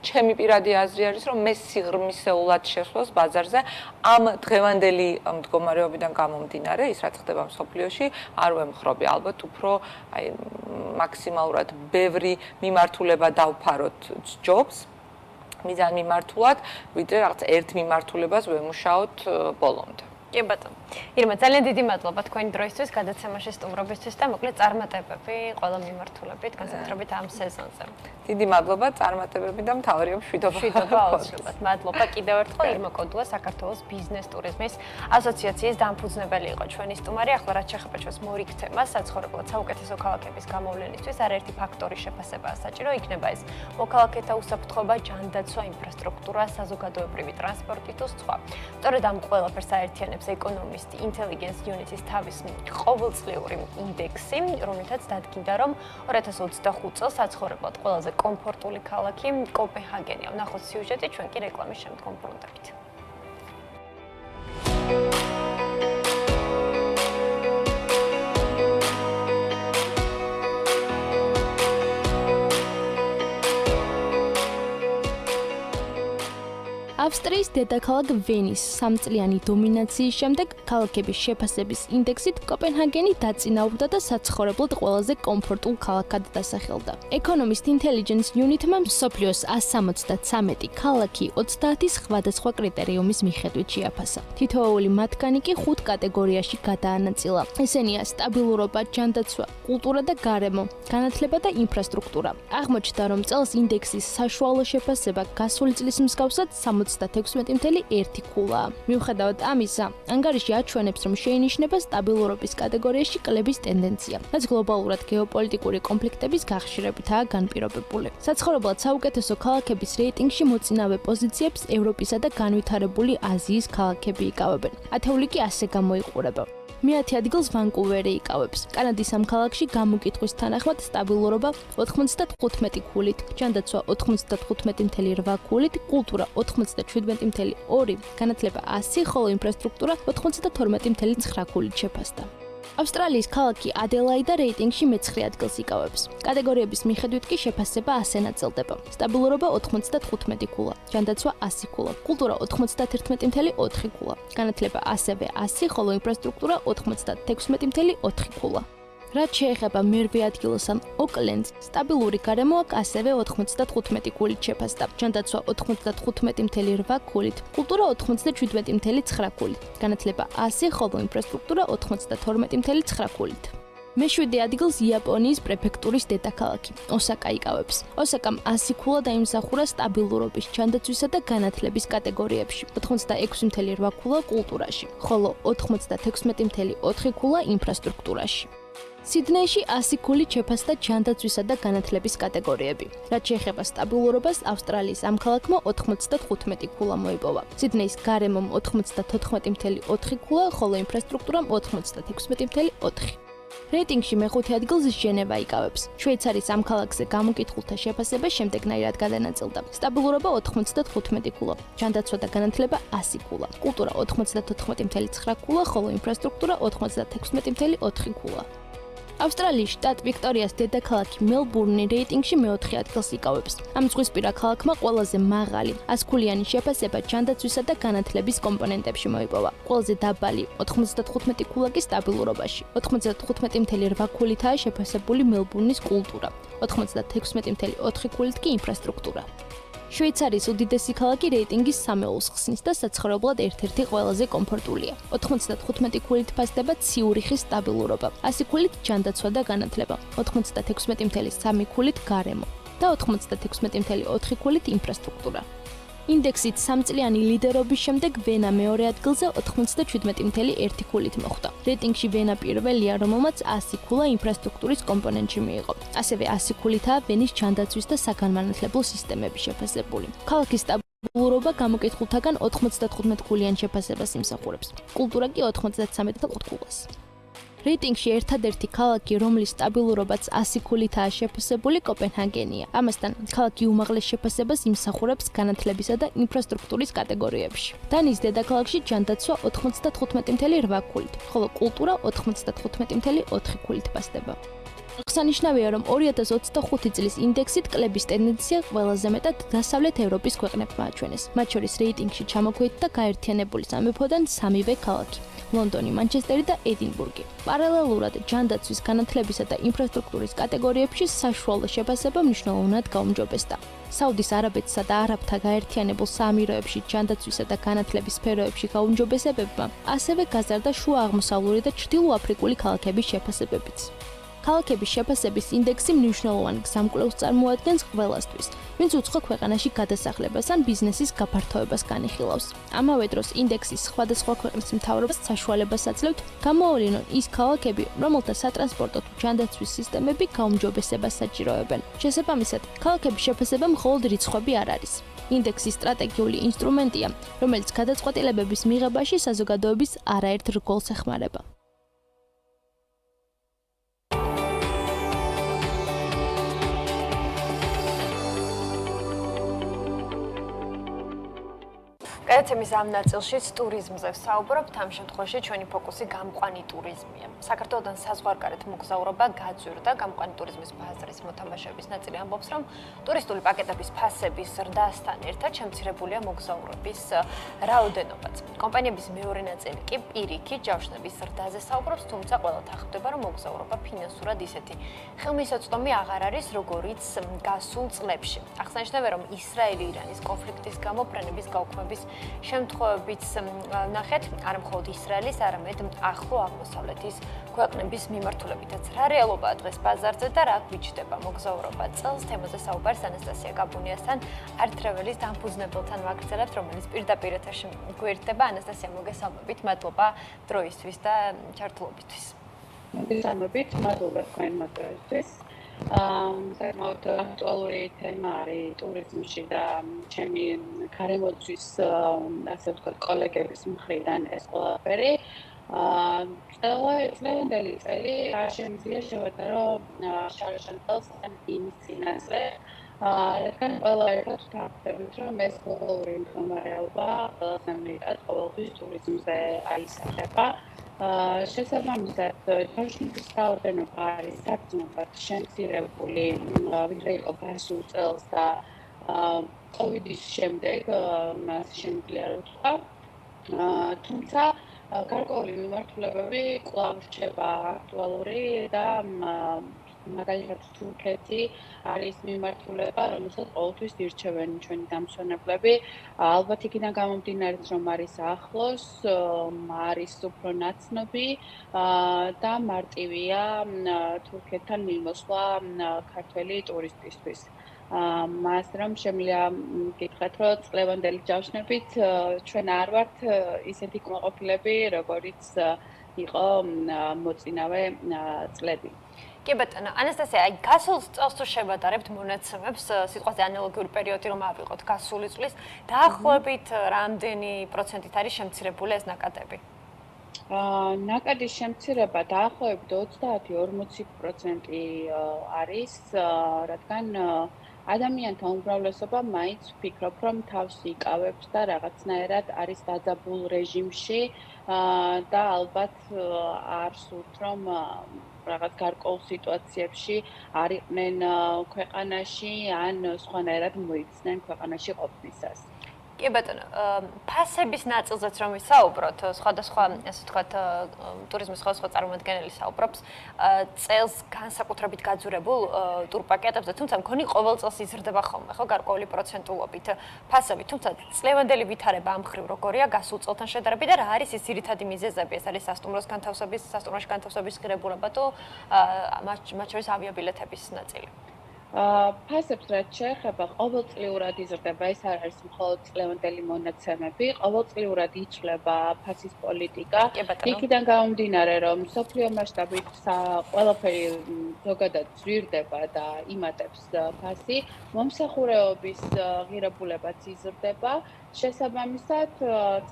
ჩემი პირადი აზრი არის, რომ მე სიღრმისეულად შესვლას ბაზარზე ამ დღევანდელი მდგომარეობიდან გამომდინარე, ის რაც ხდება მსოფლიოში, არ ვემხრობი, ალბათ უფრო მაქსიმალურად ბევრი მიმართულება დავფაროთ ჯობს მიზანმიმართულად, ვიდრე რაღაც ერთ მიმართულებას ვემუშაოთ ბოლომდე. კი ბატონო. ირმა, ძალიან დიდი მადლობა თქვენი დროისთვის, გადაცემაში სტუმრობისთვის და მოკლედ წარმატებები ყველა მიმართულებით, განსაკუთრებით ამ სეზონზე. დიდი მადლობა, წარმატებები და მთავარია მშვიდობა. მშვიდობა აუცილებლად. მადლობა კიდევ ერთხელ ირმა კოდუა, საქართველოს ბიზნეს ტურიზმის ასოციაციის დამფუძნებელი იყო ჩვენი სტუმარი. ახლა რაც შეეხება ჩვენს მორიგ თემას, საცხოვრებლად საუკეთესო ქალაქების გამოვლენისთვის არაერთი ფაქტორი შეფასებაა საჭირო, იქნება ეს მოქალაქეთა უსაფრთხოება, ჯანდაცვა, ინფრასტრუქტურა, საზოგადოებრივი ტრანსპორტი თუ სხვა. სწორედ ამ ყველაფერს აერთიანებს ეკონომის Economist Intelligence Unit-ის თავის ყოველწლიური ინდექსი, რომელთაც დადგინდა, რომ 2025 წელს საცხოვრებლად ყველაზე კომფორტული ქალაქი კოპენჰაგენია. ვნახოთ სიუჟეტი ჩვენ კი რეკლამის შემდგომ ბრუნდებით. ავსტრიის დედაქალაქ ვენის სამწლიანი დომინაციის შემდეგ ქალაქების შეფასების ინდექსით კოპენჰაგენი დაწინაურდა და საცხოვრებლად ყველაზე კომფორტულ ქალაქად დასახელდა. Economist Intelligence Unit-მა მსოფლიოს 173 ქალაქი 30 სხვადასხვა კრიტერიუმის მიხედვით შეაფასა. თითოეული მათგანი კი 5 კატეგორიაში გადაანაწილა. ესენია სტაბილურობა, ჯანდაცვა, კულტურა და გარემო, განათლება და ინფრასტრუქტურა. აღმოჩნდა, რომ წელს ინდექსის საშუალო შეფასება გასული წლის მსგავსად 76.1 ქულაა. მიუხედავად ამისა, ანგარიში აჩვენებს, რომ შეინიშნება სტაბილურობის კატეგორიაში კლების ტენდენცია, რაც გლობალურად გეოპოლიტიკური კონფლიქტების გახშირებითაა განპირობებული. საცხოვრებლად საუკეთესო ქალაქების რეიტინგში მოწინავე პოზიციებს ევროპისა და განვითარებული აზიის ქალაქები იკავებენ. ათეული კი ასე გამოიყურება. მეათე ადგილს ვანკუვერი იკავებს. კანადის ამ ქალაქში გამოკითხვის თანახმად სტაბილურობა 95 ქულით, ჯანდაცვა 95.8 ქულით, კულტურა 97.2, განათლება 100, ხოლო ინფრასტრუქტურა 92.9 ქულით შეფასდა. ავსტრალიის ქალაქი ადელაიდა რეიტინგში მე-9 ადგილს იკავებს. კატეგორიების მიხედვით კი შეფასება ასე ნაწილდება. სტაბილურობა 95 ქულა, ჯანდაცვა 100 ქულა, კულტურა 91.4 ქულა, განათლება ასევე 100, ხოლო ინფრასტრუქტურა 96.4 ქულა. რაც შეეხება მერვე ადგილს ან ოკლენდს, სტაბილური გარემო აქ ასევე 95 ქულით შეფასდა, ჯანდაცვა 95.8 ქულით, კულტურა 97.9 ქულით, განათლება 100, ხოლო ინფრასტრუქტურა 92.9 ქულით. მე-7 ადგილს იაპონიის პრეფექტურის დედაქალაქი, ოსაკა იკავებს. ოსაკამ 100 ქულა დაიმსახურა სტაბილურობის, ჯანდაცვისა და განათლების კატეგორიებში, 86.8 ქულა კულტურაში, ხოლო 96.4 ქულა ინფრასტრუქტურაში. სიდნეიში 100 ქულით შეფასდა ჯანდაცვისა და განათლების კატეგორიები. რაც შეეხება სტაბილურობას, ავსტრალიის ამ ქალაქმა 95 ქულა მოიპოვა. სიდნეის გარემომ 94.4 ქულა, ხოლო ინფრასტრუქტურამ 96.4. რეიტინგში მე-5 ადგილს ჟენევა იკავებს. შვეიცარიის ამ ქალაქზე გამოკითხულთა შეფასება შემდეგნაირად გადანაწილდა. სტაბილურობა 95 ქულა, ჯანდაცვა და განათლება 100 ქულა, კულტურა 94.9 ქულა, ხოლო ინფრასტრუქტურა 96.4 ქულა. ავსტრალიის შტატ ვიქტორიას დედაქალაქი მელბურნი რეიტინგში მე-4 ადგილს იკავებს. ამ ზღვისპირა ქალაქმა ყველაზე მაღალი 100 ქულიანი შეფასება ჯანდაცვისა და განათლების კომპონენტებში მოიპოვა. ყველაზე დაბალი 95 ქულა კი სტაბილურობაში. 95.8 ქულითაა შეფასებული მელბურნის კულტურა, 96.4 ქულით კი ინფრასტრუქტურა. შვეიცარიის უდიდესი ქალაქი რეიტინგის 3-ს ხსნის და საცხოვრებლად ერთ-ერთი ყველაზე კომფორტულია. 95 ქულით ფასდება ციურიხის სტაბილურობა, 100 ქულით ჯანდაცვა და განათლება, 96.3 ქულით გარემო და 96.4 ქულით ინფრასტრუქტურა. ინდექსით სამწლიანი ლიდერობის შემდეგ ვენა მეორე ადგილზე 97.1 ქულით მოხვდა. რეიტინგში ვენა პირველია, რომელმაც 100 ქულა ინფრასტრუქტურის კომპონენტში მიიღო. ასევე 100 ქულითაა ვენის ჯანდაცვის და საგანმანათლებლო სისტემები შეფასებული. ქალაქის სტაბილურობა გამოკითხულთაგან 95 ქულიან შეფასებას იმსახურებს. კულტურა კი 93.5 ქულას. რეიტინგში ერთადერთი ქალაქი, რომლის სტაბილურობაც 100 ქულითაა შეფასებული, კოპენჰაგენია. ამასთან, ქალაქი უმაღლეს შეფასებას იმსახურებს განათლებისა და ინფრასტრუქტურის კატეგორიებში. დანიის დედაქალაქში ჯანდაცვა 95.8 ქულით, ხოლო კულტურა 95.4 ქულით ფასდება. აღსანიშნავია, რომ 2025 წლის ინდექსით კლების ტენდენცია ყველაზე მეტად დასავლეთ ევროპის ქვეყნებმა აჩვენეს. მათ შორის რეიტინგში ჩამოქვეითდა გაერთიანებული სამეფოდან 3-ვე ქალაქი. ლონდონი, მანჩესტერი და ედინბურგი. პარალელურად ჯანდაცვის, განათლებისა და ინფრასტრუქტურის კატეგორიებში საშუალო შეფასება მნიშვნელოვნად გაუმჯობესდა. საუდის არაბეთსა და არაბთა გაერთიანებულ საამიროებში ჯანდაცვისა და განათლების სფეროებში გაუმჯობესებებმა ასევე გაზარდა შუა აღმოსავლური და ჩრდილო აფრიკული ქალაქების შეფასებებიც. ქალაქების შეფასების ინდექსი მნიშვნელოვან გზამკვლევს წარმოადგენს ყველასთვის, ვინც უცხო ქვეყანაში გადასახლებას ან ბიზნესის გაფართოებას განიხილავს. ამავე დროს ინდექსის სხვადასხვა ქვეყნის მთავრობას საშუალებას აძლევთ გამოავლინონ ის ქალაქები, რომელთა სატრანსპორტო თუ ჯანდაცვის სისტემები გაუმჯობესებას საჭიროებენ. შესაბამისად, ქალაქების შეფასება მხოლოდ რიცხვები არ არის. ინდექსი სტრატეგიული ინსტრუმენტია, რომელიც გადაწყვეტილებების მიღებაში საზოგადოების არაერთ რგოლს ეხმარება. გადაცემის ამ ნაწილშიც ტურიზმზე ვსაუბრობთ, ამ შემთხვევაში ჩვენი ფოკუსი გამყვანი ტურიზმია. საქართველოდან საზღვარგარეთ მოგზაურობა გაძვირდა, გამყვანი ტურიზმის ბაზრის მოთამაშეების ნაწილი ამბობს, რომ ტურისტული პაკეტების ფასების ზრდასთან ერთად შემცირებულია მოგზაურობის რაოდენობაც. კომპანიების მეორე ნაწილი კი პირიქით ჯავშნების ზრდაზე საუბრობს, თუმცა ყველა თანხმდება, რომ მოგზაურობა ფინანსურად ისეთი ხელმისაწვდომი აღარ არის, როგორიც გასულ წლებში. აღსანიშნავია, რომ ისრაელი-ირანის კონფლიქტის გამო ფრენების გაუქმების შემთხვევებიც ნახეთ არა მხოლოდ ისრაელის, არამედ ახლო აღმოსავლეთის ქვეყნების მიმართულებითაც. რა რეალობაა დღეს ბაზარზე და რა გვიჩნდება მოგზაურობა წელს? თემაზე საუბარს ანასტასია გაბუნიასთან, არტ-ტრეველის დამფუძნებელთან ვაგრძელებთ, რომელიც პირდაპირ ეთერში გვერდება. ანასტასია, მოგესალმებით, მადლობა დროისთვის და ჩართულობისთვის. მოგესალმებით, მადლობა თქვენმა დროისთვის. საკმაოდ აქტუალური თემა არის ტურიზმში და ჩემი გარემოწვის, ასე ვთქვათ, კოლეგების მხრიდან ეს ყველაფერი. წლევანდელი წელი არ შემიძლია შევატარო შარშან წელს იმის წინასწარ, რადგან ყველა ერთად ვთანხმდებით, რომ ეს გლობალური მდგომარეობა ყველაზე მეტად ყოველთვის ტურიზმზე აისახება. შესაბამისად, ჯავშნების რაოდენობა არის საგრძნობად შემცირებული, ვიდრე იყო გასულ წელს და კოვიდის შემდეგ მას შემიძლია რომ ვთქვა. თუმცა გარკვეული მიმართულებები კვლავ რჩება აქტუალური და მაგალითად თურქეთი არის მიმართულება, რომელსაც ყოველთვის ირჩევენ ჩვენი დამსვენებლები. ალბათ იქიდან გამომდინარე, რომ არის ახლოს, არის უფრო ნაცნობი და მარტივია თურქეთთან მიმოსვლა ქართველი ტურისტისთვის. მას რომ შემიძლია გითხრათ, რომ წლევანდელი ჯავშნებით ჩვენ არ ვართ ისეთი კმაყოფილები, როგორიც იყო მოწინავე წლები. კი ბატონო, ანასტასია, გასულ წელს თუ შევადარებთ მონაცემებს, სიტყვაზე ანალოგიური პერიოდი რომ ავიღოთ გასული წლის, დაახლოებით რამდენი პროცენტით არის შემცირებული ეს ნაკადები? ნაკადის შემცირება დაახლოებით 30-40% არის, რადგან ადამიანთა უმრავლესობა მაინც ვფიქრობ, რომ თავს იკავებს და რაღაცნაირად არის დაძაბულ რეჟიმში და ალბათ არ სურთ, რომ რაღაც გარკვეულ სიტუაციებში არ იყვნენ ქვეყანაში ან სხვანაირად მოიქცნენ ქვეყანაში ყოფნისას. კი ბატონო, ფასების ნაწილზეც რომ ვისაუბროთ, სხვადასხვა, ასე ვთქვათ, ტურიზმის სხვადასხვა წარმომადგენელი საუბრობს, წელს განსაკუთრებით გაძვირებულ ტურპაკეტებზე, თუმცა მგონი ყოველ წელს იზრდება ხოლმე, ხო, გარკვეული პროცენტულობით ფასები, თუმცა წლევანდელი ვითარება ამ მხრივ როგორია გასულ წელთან შედარებით და რა არის ის ძირითადი მიზეზები? ეს არის სასტუმროში განთავსების ღირებულება თუ მათ შორის ავიაბილეთების ნაწილი? ფასებს რაც შეეხება, ყოველწლიურად იზრდება, ეს არ არის მხოლოდ წლევანდელი მონაცემები, ყოველწლიურად იცვლება ფასის პოლიტიკა. იქიდან გამომდინარე, რომ მსოფლიო მასშტაბით ყველაფერი ზოგადად ძვირდება და იმატებს ფასი, მომსახურეობის ღირებულებაც იზრდება. შესაბამისად,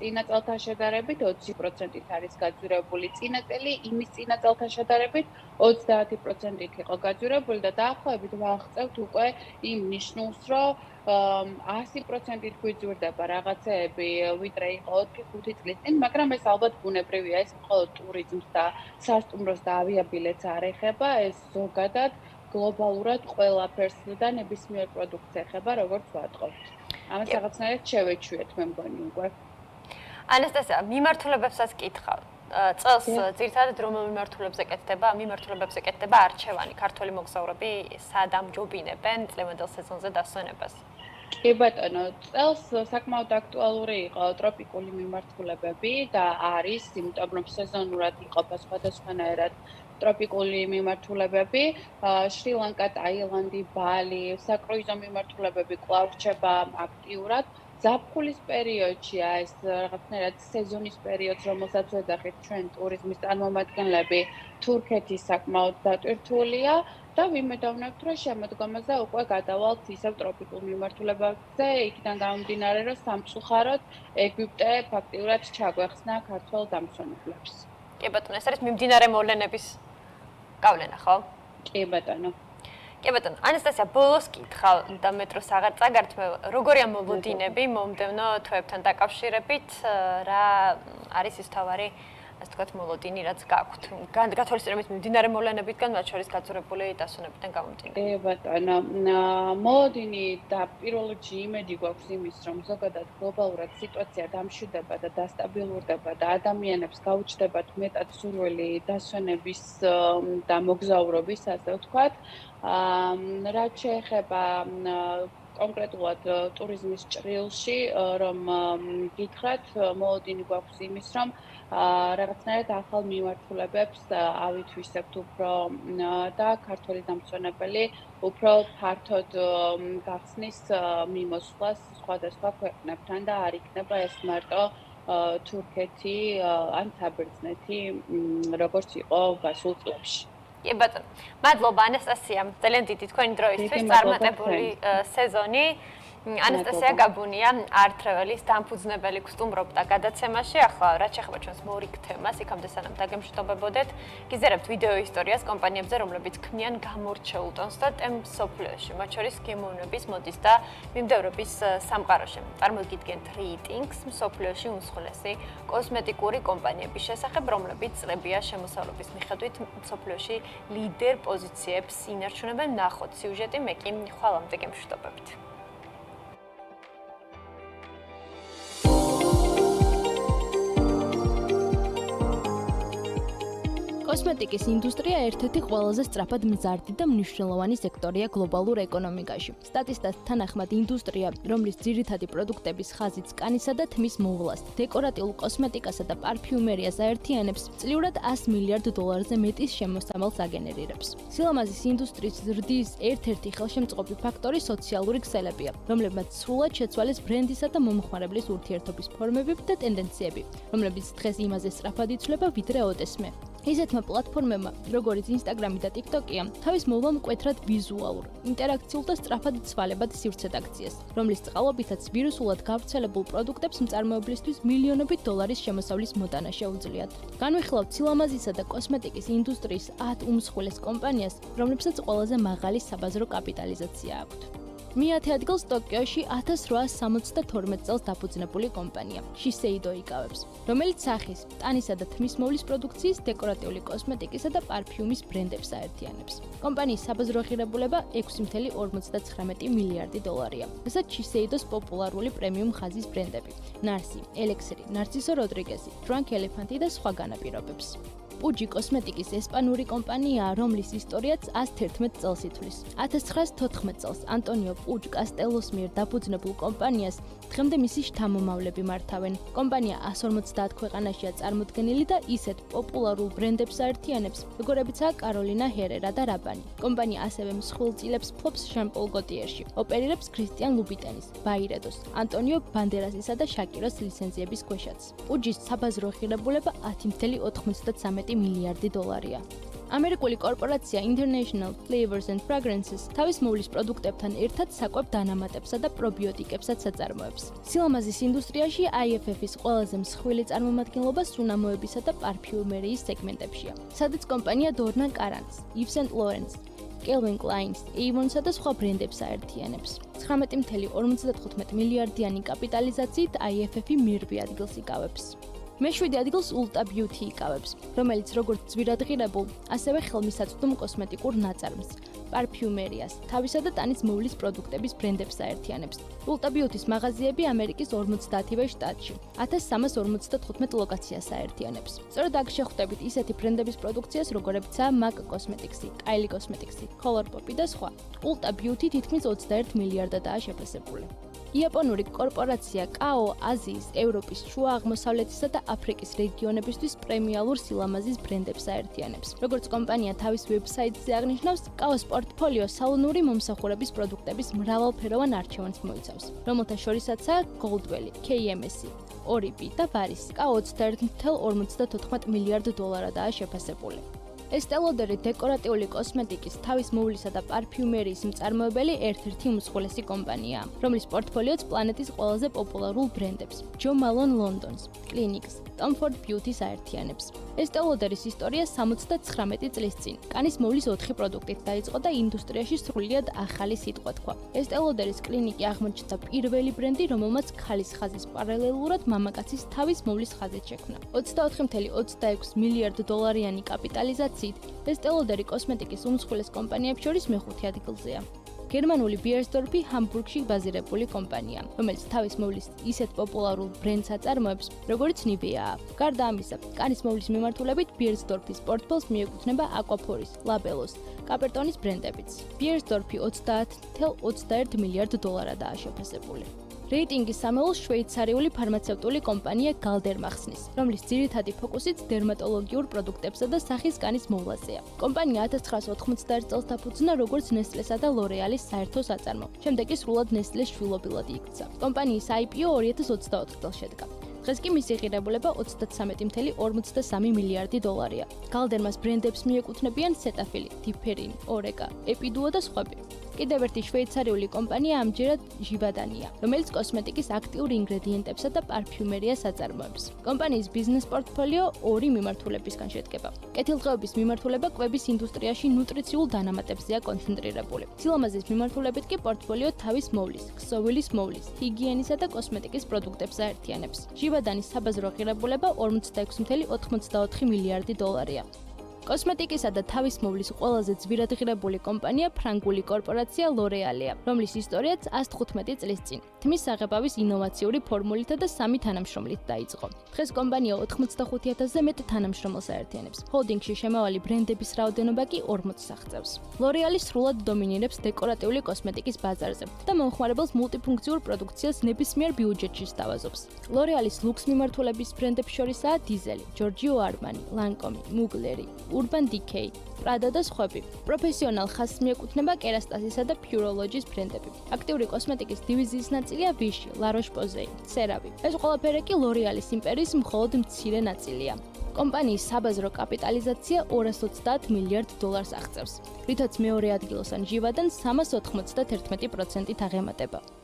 წინა წელთან შედარებით 20%-ით არის გაძვირებული. წინა წელი იმის წინა წელთან შედარებით 30%-ით იყო გაძვირებული და დაახლოებით ვაღწევთ უკვე იმ ნიშნულს, რომ 100%-ით გვიძვირდება რაღაცეები, ვიდრე იყო 4-5 წლის წინ, მაგრამ ეს ალბათ ბუნებრივია, ეს მხოლოდ ტურიზმს და სასტუმროს და ავიაბილეთს არ ეხება, ეს ზოგადად გლობალურად ყველაფერს და ნებისმიერ პროდუქტს ეხება, როგორც ვატყობთ. ამას რაღაცნაირად შევეჩვიეთ, მე მგონი უკვე. ანასტასია, მიმართულებებსაც კითხავ. წელს ძირითადად რომელ მიმართულებებზე კეთდება არჩევანი? ქართველი მოგზაურები სად ამჯობინებენ წლევანდელ სეზონზე დასვენებას? კი ბატონო, წელს საკმაოდ აქტუალური იყო ტროპიკული მიმართულებები და არის, იმიტომ რომ სეზონურად იყოფა სხვადასხვანაირად ტროპიკული მიმართულებები, შრი-ლანკა, ტაილანდი, ბალი, საკრუიზო მიმართულებები კვლავ რჩება აქტიურად. ზაფხულის პერიოდში ეს რაღაცნაირად სეზონის პერიოდს, რომელსაც ვეძახით ჩვენ ტურიზმის წარმომადგენლები, თურქეთი საკმაოდ დატვირთულია და ვიმედოვნებთ, რომ შემოდგომაზე უკვე გადავალთ ისევ ტროპიკულ მიმართულებებზე, იქიდან გამომდინარე, რომ სამწუხაროდ ეგვიპტე ფაქტიურად ჩაგვეხსნა ქართველ დამსვენებლებს. კი ბატონო, ეს არის მიმდინარე მოვლენების გავლენა, ხო? კი ბატონო. კი ბატონო, ანასტასია, ბოლოს კითხავ და მეტრო საღარ წაგართმევ, როგორია მოლოდინები მომდევნო თვეებთან დაკავშირებით, რა არის ის თავარი, ასე ვთქვათ, მოლოდინი, რაც გაქვთ. გათვალისწინებით მიმდინარე მოვლენებიდან, მათ შორის გაძვრებული დასვენებიდან გამომდინარე. კი ბატონო, მოლოდინი და პირველ რიგში იმედი გვაქვს იმის, რომ ზოგადად გლობალურად სიტუაცია დამშვიდება და დასტაბილურდება და ადამიანებს გაუჩნდებათ მეტად სურვილი დასვენების და მოგზაურობის, ასე ვთქვათ. რაც შეეხება კონკრეტულად ტურიზმის ჭრილში, რომ გითხრათ, მოლოდინი გვაქვს იმის, რომ რაღაცნაირად ახალ მიმართულებებს ავითვისებთ უფრო და ქართველი დამსვენებელი უფრო ფართოდ გახსნის მიმოსვლას სხვადასხვა ქვეყნებთან და არ იქნება ეს მარტო თურქეთი ან საბერძნეთი, როგორც იყო გასულ წლებში. კი ბატონო. მადლობა ანასტასია, ძალიან დიდი თქვენი დროისთვის წარმატებული სეზონი. ანასტასია გაბუნია, Art Travel-ის დამფუძნებელი გსტუმრობდა გადაცემაში. ახლა რაც შეეხება ჩვენს მორიგ თემას, იქამდე სანამ დაგემშვიდობებოდეთ, გიზერებთ ვიდეო ისტორიას კომპანიებზე, რომლებიც ქმნიან გამორჩეულ ტონს და ტემპს მსოფლიოში, მათ შორის გემოვნების, მოდის და მიმდევრობის სამყაროში. წარმოგიდგენთ რეიტინგს მსოფლიოში უმსხვილესი კოსმეტიკური კომპანიების შესახებ, რომლებიც წლებია შემოსავლობის მიხედვით მსოფლიოში ლიდერ პოზიციებს ინარჩუნებენ. ნახოთ სიუჟეტი, მე კი ხვალამდე გემშვიდობებით. კოსმეტიკის ინდუსტრია ერთ-ერთი ყველაზე სწრაფად მზარდი და მნიშვნელოვანი სექტორია გლობალურ ეკონომიკაში. სტატისტიკას თანახმად ინდუსტრია, რომლის ძირითადი პროდუქტების ხაზი კანისა და თმის მოვლას, დეკორატიულ კოსმეტიკასა და პარფიუმერიას აერთიანებს, წლიურად $100 მილიარდზე მეტის შემოსავალს აგენერირებს. სილამაზის ინდუსტრიის ზრდის ერთ-ერთი ხელშემწყობი ფაქტორი სოციალური ქსელებია, რომლებმაც სრულად შეცვალეს ბრენდისა და მომხმარებლის ურთიერთობის ფორმები და ტენდენციები, რომლებიც დღეს იმაზე სწრაფად იცვლება, ვიდრე ოდესმე. ისეთმა პლატფორმებმა, როგორც Instagram და TikTok-ია, თავის მოვლა მკვეთრად ვიზუალურ, ინტერაქციულ და სწრაფად ცვალებად სივრცედ აქციას, რომლის წყალობითაც ვირუსულად გავრცელებულ პროდუქტებს მწარმოებლისთვის მილიონობით $-ის შემოსავლის მოტანა შეუძლიათ. განვიხილავთ სილამაზისა და კოსმეტიკის ინდუსტრიის 10 უმსხვილეს კომპანიას, რომლებსაც ყველაზე მაღალი საბაზრო კაპიტალიზაცია აქვთ. მე-10 ადგილს ტოკიოში 1872 წელს დაფუძნებული კომპანია Shiseido იკავებს, რომელიც სახის, ტანისა და თმის მოვლის პროდუქციის, დეკორატიული კოსმეტიკისა და პარფიუმის ბრენდებს აერთიანებს. კომპანიის საბაზრო ღირებულება $6.59 მილიარდი. რასაც Shiseido-ს პოპულარული პრემიუმ ხაზის ბრენდები, Narsi, Elixir, Narciso Rodriguez, Drunk Elephant და სხვა განაპირობებს. Puig კოსმეტიკის ესპანური კომპანიაა, რომლის ისტორიაც 111 წელს ითვლის. 1914 წელს ანტონიო პუჯ კასტელოს მიერ დაფუძნებულ კომპანიას დღემდე მისი შთამომავლები მართავენ. კომპანია 150 ქვეყანაშია წარმოდგენილი და ისეთ პოპულარულ ბრენდებს აერთიანებს, როგორებიცაა კაროლინა ჰერერა და რაბანი. კომპანია ასევე მსხვილწილებს ფლობს ჟან-პოლ გოტიერში, ოპერირებს ქრისტიან ლუბიტენის, ბაირედოს, ანტონიო ბანდერასისა და შაკიროს ლიცენზიების ქვეშაც. პუჯის საბაზრო ღირებულება $10.93 მილიარდი. ამერიკული კორპორაცია International Flavors and Fragrances თავის მოვლის პროდუქტებთან ერთად საკვებ დანამატებსა და პრობიოტიკებსაც აწარმოებს. სილამაზის ინდუსტრიაში IFF-ის ყველაზე მსხვილი წარმომადგენლობა სუნამოებისა და პარფიუმერიის სეგმენტებშია, სადაც კომპანია Dorna Karan's, Yves Saint Laurent's, Calvin Klein's, Avon's-სა და სხვა ბრენდებს აერთიანებს. 19.55 მილიარდიანი კაპიტალიზაციით IFF-ი მერვე ადგილს იკავებს. მე-7 ადგილს Ulta Beauty იკავებს, რომელიც როგორც ძვირადღირებულ, ასევე ხელმისაწვდომ კოსმეტიკურ ნაწარმს, პარფიუმერიას, თავისა და ტანის მოვლის პროდუქტების ბრენდებს აერთიანებს. Ulta Beauty-ის მაღაზიები ამერიკის 50-ვე შტატში, 1355 ლოკაციას აერთიანებს. სწორედ აქ შეხვდებით ისეთი ბრენდების პროდუქციას, როგორებიცაა MAC Cosmetics, Kylie Cosmetics, Colourpop და სხვა. Ulta Beauty თითქმის 21 მილიარდადაა შეფასებული. იაპონური კორპორაცია KAO აზიის, ევროპის, შუა აღმოსავლეთისა და აფრიკის რეგიონებისთვის პრემიალურ სილამაზის ბრენდებს აერთიანებს. როგორც კომპანია თავის ვებსაიტზე აღნიშნავს, KAO-ს პორტფოლიო სალონური მომსახურების პროდუქტების მრავალფეროვან არჩევანს მოიცავს, რომელთა შორისაცაა Goldwell, KMS, Oribi და Varis. KAO 21.54 მილიარდ დოლარადაა შეფასებული. Estée Lauder დეკორატიული კოსმეტიკის, თავის მოვლისა და პარფიუმერიის მწარმოებელი ერთ-ერთი უმსხვილესი კომპანიაა, რომლის პორტფოლიოც პლანეტის ყველაზე პოპულარულ ბრენდებს, Jo Malone London-ს, Clinique-ს, Tom Ford Beauty-ს აერთიანებს. Estée Lauder-ის ისტორია 79 წლის წინ, კანის მოვლის 4 პროდუქტით დაიწყო და ინდუსტრიაში სრულიად ახალი სიტყვა თქვა. Estée Lauder-ის Clinique აღმოჩნდა პირველი ბრენდი, რომელმაც ქალის ხაზის პარალელურად მამაკაცის თავის მოვლის ხაზით შექმნა. 24.26 მილიარდ დოლარიანი კაპიტალიზაცია Estée Lauder კოსმეტიკის უმსხვილეს კომპანიებს შორის მეხუთე ადგილზეა. გერმანული Beiersdorf-ი ჰამბურგში ბაზირებული კომპანია, რომელიც თავის მოვლის ისეთ პოპულარულ ბრენდს აწარმოებს, როგორც Nivea. გარდა ამისა, კანის მოვლის მიმართულებით Beiersdorf-ის პორტფელიოს მიეკუთვნება Aquaphor-ის, Labello-ს, Capertonis ბრენდებიც. Beiersdorf-ი 30.21 მილიარდ დოლარადაა შეფასებული. რეიტინგის სამეულს შვეიცარიული ფარმაცევტული კომპანია Galderma ხსნის, რომლის ძირითადი ფოკუსიც დერმატოლოგიურ პროდუქტებსა და სახის კანის მოვლაზეა. კომპანია 1991 წელს დაფუძნა როგორც Nestlé-სა და L'Oréal-ის საერთო საწარმო. შემდეგ კი სრულად Nestlé-ს შვილობილად იქცა. კომპანიის IPO 2024 წელს შედგა. დღეს კი მისი ღირებულება 33.53 მილიარდი დოლარია. Galderma-ს ბრენდებს მიეკუთვნებიან Cetaphil, Differin, Orega, Epiduo და სხვები. კიდევ ერთი შვეიცარიული კომპანია ამჯერად Givaudanია, რომელიც კოსმეტიკის აქტიურ ინგრედიენტებსა და პარფიუმერიას აწარმოებს. კომპანიის ბიზნეს პორტფოლიო ორი მიმართულებისგან შედგება. კეთილდღეობის მიმართულება კვების ინდუსტრიაში ნუტრიციულ დანამატებზეა კონცენტრირებული. სილამაზის მიმართულებით კი პორტფოლიო თავის მოვლის, ქსოვილის მოვლის, ჰიგიენისა და კოსმეტიკის პროდუქტებს აერთიანებს. Givaudanis საბაზრო ღირებულება 46.84 მილიარდი დოლარია. კოსმეტიკისა და თავის მოვლის ყველაზე ძვირად ღირებული კომპანია ფრანგული კორპორაცია L'Oréal-ია, რომლის ისტორიაც 115 წლის წინ თმის საღებავის ინოვაციური ფორმულითა და 3 თანამშრომლით დაიწყო. დღეს კომპანია 85,000-ზე მეტ თანამშრომელს აერთიანებს. ჰოლდინგში შემავალი ბრენდების რაოდენობა კი 40-ს აღწევს. L'Oréal სრულად დომინირებს დეკორატიული კოსმეტიკის ბაზარზე და მომხმარებელს მულტიფუნქციურ პროდუქციას ნებისმიერ ბიუჯეტში სთავაზობს. L'Oréal-ის ლუქს მიმართულების ბრენდებს შორისაა Diesel, Giorgio Armani, Lancome, Mugler, Urban Decay, Prada და სხვები. პროფესიონალ ხაზს მიეკუთვნება Kerastase-სა და Pureology-ის ბრენდები. აქტიური კოსმეტიკის დივიზიის ნაწილია Vichy, La Roche-Posay, CeraVe. ეს ყველაფერი კი L'Oréal-ის იმპერიის მხოლოდ მცირე ნაწილია. კომპანიის საბაზრო კაპიტალიზაცია 230 მილიარდ დოლარს აღწევს, რითაც მეორე ადგილოსან Givaudan 391%-ით აღემატება.